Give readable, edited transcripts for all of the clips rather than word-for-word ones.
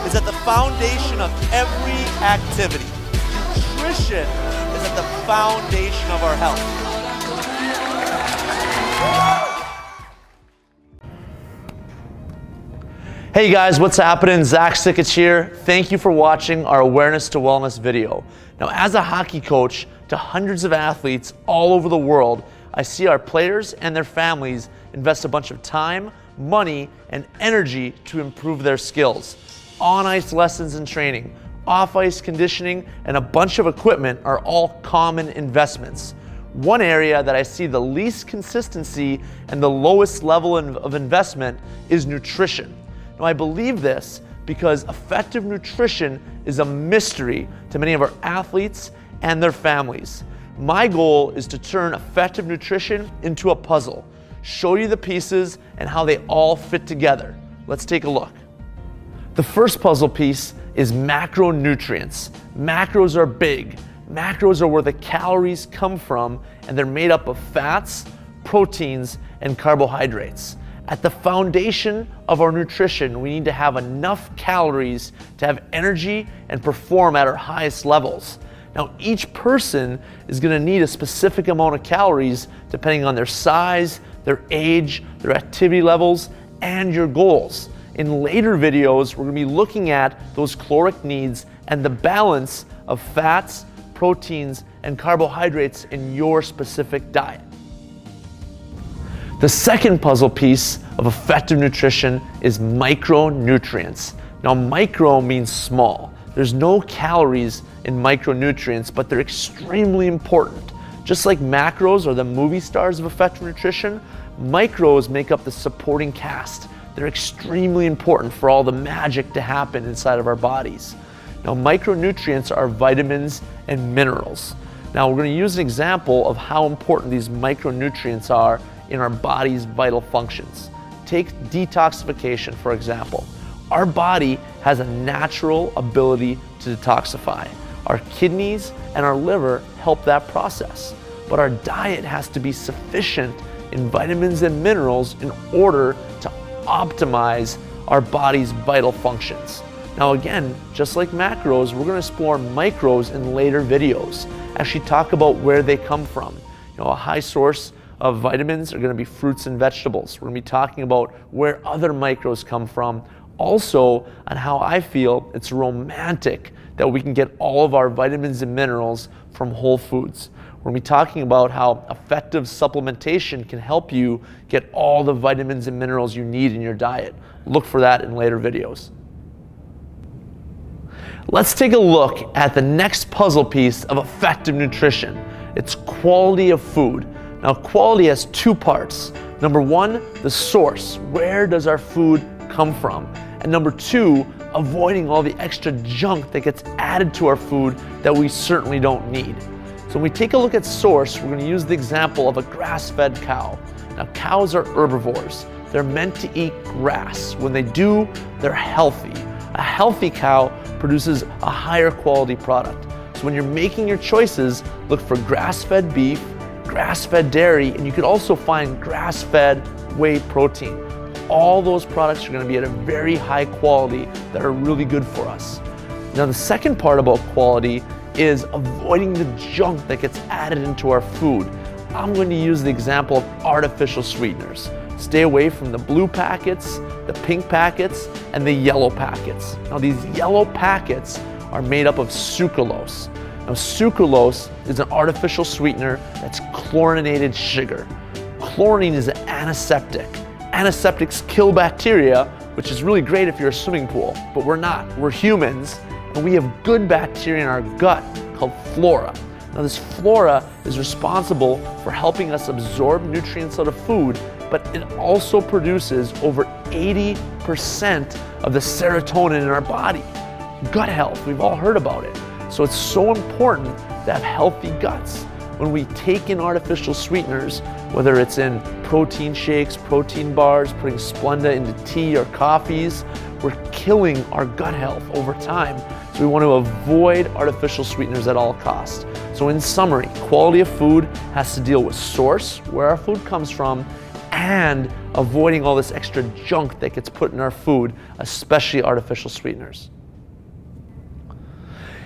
is at the foundation of every activity. Nutrition is at the foundation of our health. Hey guys, what's happening? Zach Sikich here. Thank you for watching our Awareness to Wellness video. Now, as a hockey coach to hundreds of athletes all over the world, I see our players and their families invest a bunch of time, money, and energy to improve their skills. On-ice lessons and training, off-ice conditioning, and a bunch of equipment are all common investments. One area that I see the least consistency and the lowest level of investment is nutrition. Now, I believe this because effective nutrition is a mystery to many of our athletes and their families. My goal is to turn effective nutrition into a puzzle, show you the pieces and how they all fit together. Let's take a look. The first puzzle piece is macronutrients. Macros are big. Macros are where the calories come from, and they're made up of fats, proteins, and carbohydrates. At the foundation of our nutrition, we need to have enough calories to have energy and perform at our highest levels. Now, each person is going to need a specific amount of calories depending on their size, their age, their activity levels, and your goals. In later videos, we're going to be looking at those caloric needs and the balance of fats, proteins, and carbohydrates in your specific diet. The second puzzle piece of effective nutrition is micronutrients. Now, micro means small. There's no calories in micronutrients, but they're extremely important. Just like macros are the movie stars of effective nutrition, micros make up the supporting cast. They're extremely important for all the magic to happen inside of our bodies. Now, micronutrients are vitamins and minerals. Now, we're going to use an example of how important these micronutrients are in our body's vital functions. Take detoxification, for example. Our body has a natural ability to detoxify. Our kidneys and our liver help that process. But our diet has to be sufficient in vitamins and minerals in order to optimize our body's vital functions. Now again, just like macros, we're going to explore micros in later videos. Actually talk about where they come from. A high source of vitamins are going to be fruits and vegetables. We're going to be talking about where other micros come from. Also, on how I feel it's romantic that we can get all of our vitamins and minerals from whole foods. We're going to be talking about how effective supplementation can help you get all the vitamins and minerals you need in your diet. Look for that in later videos. Let's take a look at the next puzzle piece of effective nutrition. It's quality of food. Now, quality has two parts. Number one, the source. Where does our food come from? And number two, avoiding all the extra junk that gets added to our food that we certainly don't need. So when we take a look at source, we're going to use the example of a grass-fed cow. Now, cows are herbivores. They're meant to eat grass. When they do, they're healthy. A healthy cow produces a higher quality product. So when you're making your choices, look for grass-fed beef, grass-fed dairy, and you could also find grass-fed whey protein. All those products are going to be at a very high quality that are really good for us. Now, the second part about quality is avoiding the junk that gets added into our food. I'm going to use the example of artificial sweeteners. Stay away from the blue packets, the pink packets, and the yellow packets. Now, these yellow packets are made up of sucralose. Now, sucralose is an artificial sweetener that's chlorinated sugar. Chlorine is an antiseptic. Antiseptics kill bacteria, which is really great if you're a swimming pool, but we're not. We're humans, and we have good bacteria in our gut called flora. Now, this flora is responsible for helping us absorb nutrients out of food, but it also produces over 80% of the serotonin in our body. Gut health, we've all heard about it. So it's so important to have healthy guts. When we take in artificial sweeteners, whether it's in protein shakes, protein bars, putting Splenda into tea or coffees, we're killing our gut health over time. So we want to avoid artificial sweeteners at all costs. So in summary, quality of food has to deal with source, where our food comes from, and avoiding all this extra junk that gets put in our food, especially artificial sweeteners.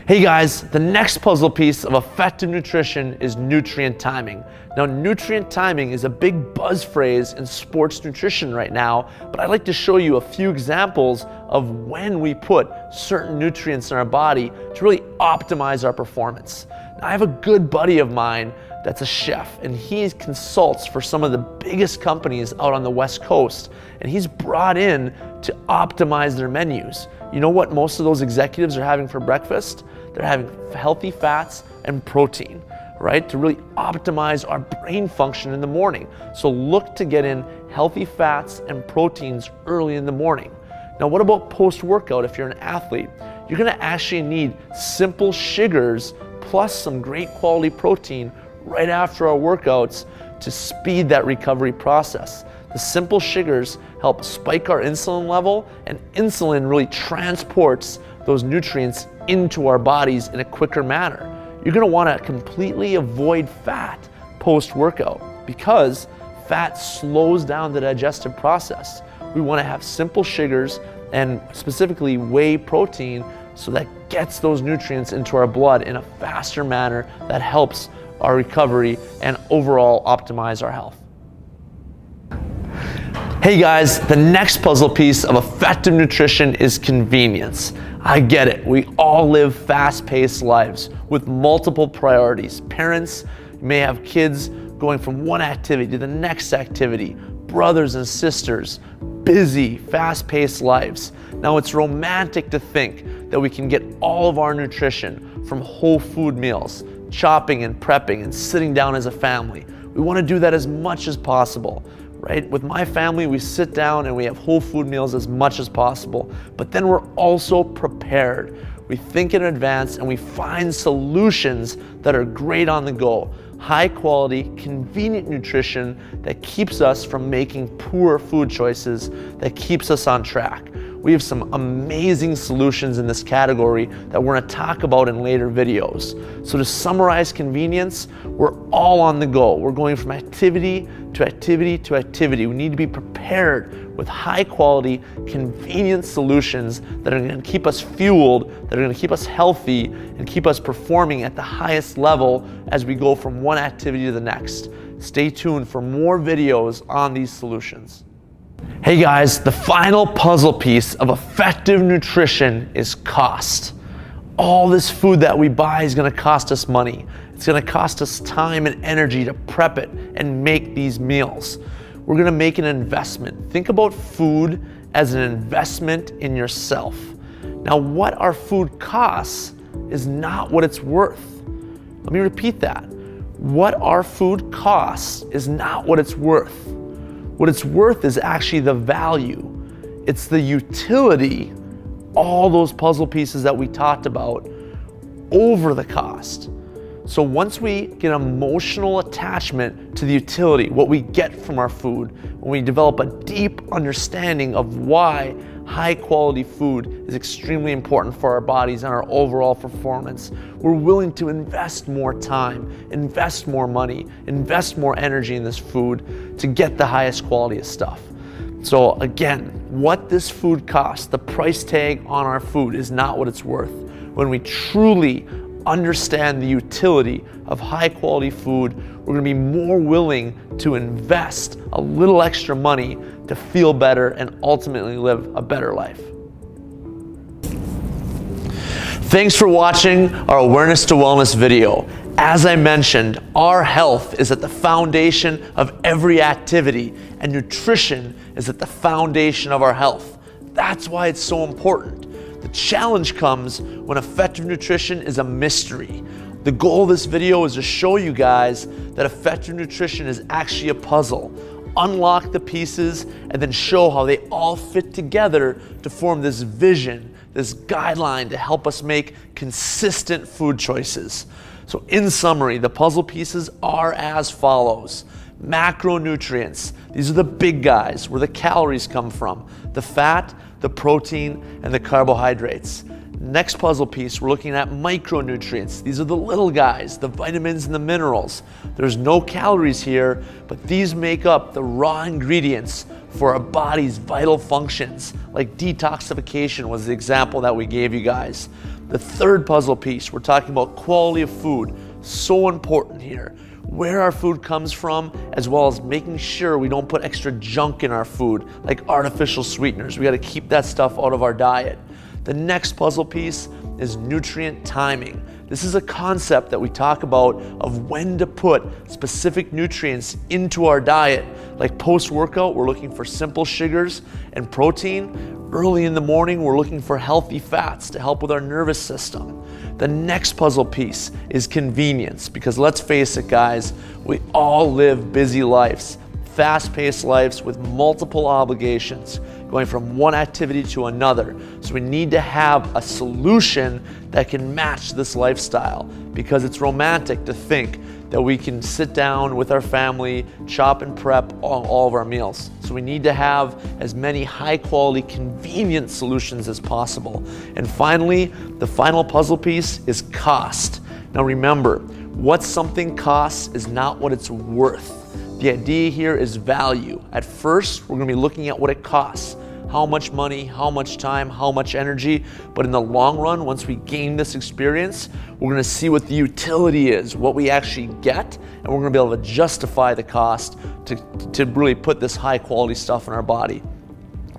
Hey guys, the next puzzle piece of effective nutrition is nutrient timing. Now, nutrient timing is a big buzz phrase in sports nutrition right now, but I'd like to show you a few examples of when we put certain nutrients in our body to really optimize our performance. Now, I have a good buddy of mine that's a chef, and he consults for some of the biggest companies out on the West Coast, and he's brought in to optimize their menus. You know what most of those executives are having for breakfast? They're having healthy fats and protein, right? To really optimize our brain function in the morning. So look to get in healthy fats and proteins early in the morning. Now, what about post-workout if you're an athlete? You're gonna actually need simple sugars plus some great quality protein right after our workouts to speed that recovery process. The simple sugars help spike our insulin level, and insulin really transports those nutrients into our bodies in a quicker manner. You're gonna wanna completely avoid fat post-workout because fat slows down the digestive process. We wanna have simple sugars and specifically whey protein so that gets those nutrients into our blood in a faster manner that helps our recovery and overall optimize our health. Hey guys, the next puzzle piece of effective nutrition is convenience. I get it, we all live fast-paced lives with multiple priorities. Parents may have kids going from one activity to the next activity, brothers and sisters, busy, fast-paced lives. Now, it's romantic to think that we can get all of our nutrition from whole food meals, chopping and prepping and sitting down as a family. We want to do that as much as possible, right? With my family, we sit down and we have whole food meals as much as possible, but then we're also prepared. We think in advance and we find solutions that are great on the go. High quality, convenient nutrition that keeps us from making poor food choices, that keeps us on track. We have some amazing solutions in this category that we're gonna talk about in later videos. So to summarize convenience, we're all on the go. We're going from activity to activity to activity. We need to be prepared with high quality, convenient solutions that are gonna keep us fueled, that are gonna keep us healthy, and keep us performing at the highest level as we go from one activity to the next. Stay tuned for more videos on these solutions. Hey guys, the final puzzle piece of effective nutrition is cost. All this food that we buy is gonna cost us money. It's gonna cost us time and energy to prep it and make these meals. We're gonna make an investment. Think about food as an investment in yourself. Now, what our food costs is not what it's worth. Let me repeat that. What our food costs is not what it's worth. What it's worth is actually the value. It's the utility, all those puzzle pieces that we talked about, over the cost. So once we get emotional attachment to the utility, what we get from our food, when we develop a deep understanding of why high quality food is extremely important for our bodies and our overall performance, we're willing to invest more time, invest more money, invest more energy in this food to get the highest quality of stuff. So again, what this food costs, the price tag on our food is not what it's worth. When we truly understand the utility of high quality food, we're gonna be more willing to invest a little extra money to feel better and ultimately live a better life. Thanks for watching our Awareness to Wellness video. As I mentioned, our health is at the foundation of every activity, and nutrition is at the foundation of our health. That's why it's so important. The challenge comes when effective nutrition is a mystery. The goal of this video is to show you guys that effective nutrition is actually a puzzle. Unlock the pieces and then show how they all fit together to form this vision, this guideline to help us make consistent food choices. So in summary, the puzzle pieces are as follows. Macronutrients, these are the big guys, where the calories come from, the fat, the protein, and the carbohydrates. Next puzzle piece, we're looking at micronutrients. These are the little guys, the vitamins and the minerals. There's no calories here, but these make up the raw ingredients for our body's vital functions, like detoxification was the example that we gave you guys. The third puzzle piece, we're talking about quality of food. So important here. Where our food comes from, as well as making sure we don't put extra junk in our food, like artificial sweeteners. We got to keep that stuff out of our diet. The next puzzle piece is nutrient timing. This is a concept that we talk about of when to put specific nutrients into our diet. Like post-workout, we're looking for simple sugars and protein. Early in the morning, we're looking for healthy fats to help with our nervous system. The next puzzle piece is convenience, because let's face it, guys, we all live busy lives, fast-paced lives with multiple obligations, going from one activity to another. So we need to have a solution that can match this lifestyle, because it's romantic to think that we can sit down with our family, chop and prep all of our meals. So we need to have as many high-quality, convenient solutions as possible. And finally, the final puzzle piece is cost. Now remember, what something costs is not what it's worth. The idea here is value. At first, we're gonna be looking at what it costs. How much money, how much time, how much energy. But in the long run, once we gain this experience, we're gonna see what the utility is, what we actually get, and we're gonna be able to justify the cost to really put this high quality stuff in our body.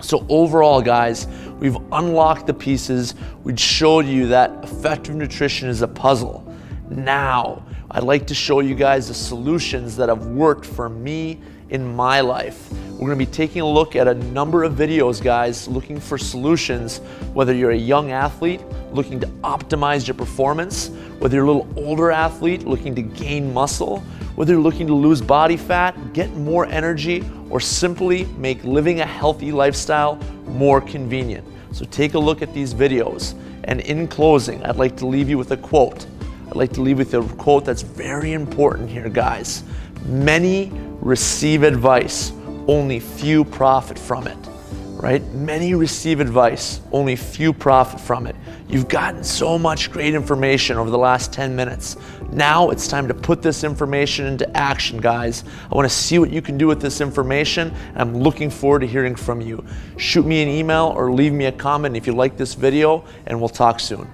So overall, guys, we've unlocked the pieces. We showed you that effective nutrition is a puzzle. Now, I'd like to show you guys the solutions that have worked for me in my life. We're gonna be taking a look at a number of videos, guys, looking for solutions, whether you're a young athlete looking to optimize your performance, whether you're a little older athlete looking to gain muscle, whether you're looking to lose body fat, get more energy, or simply make living a healthy lifestyle more convenient. So take a look at these videos. And in closing, I'd like to leave you with a quote. I'd like to leave with a quote that's very important here, guys. Many receive advice, only few profit from it, right? Many receive advice, only few profit from it. You've gotten so much great information over the last 10 minutes. Now it's time to put this information into action, guys. I want to see what you can do with this information, and I'm looking forward to hearing from you. Shoot me an email or leave me a comment if you like this video, and we'll talk soon.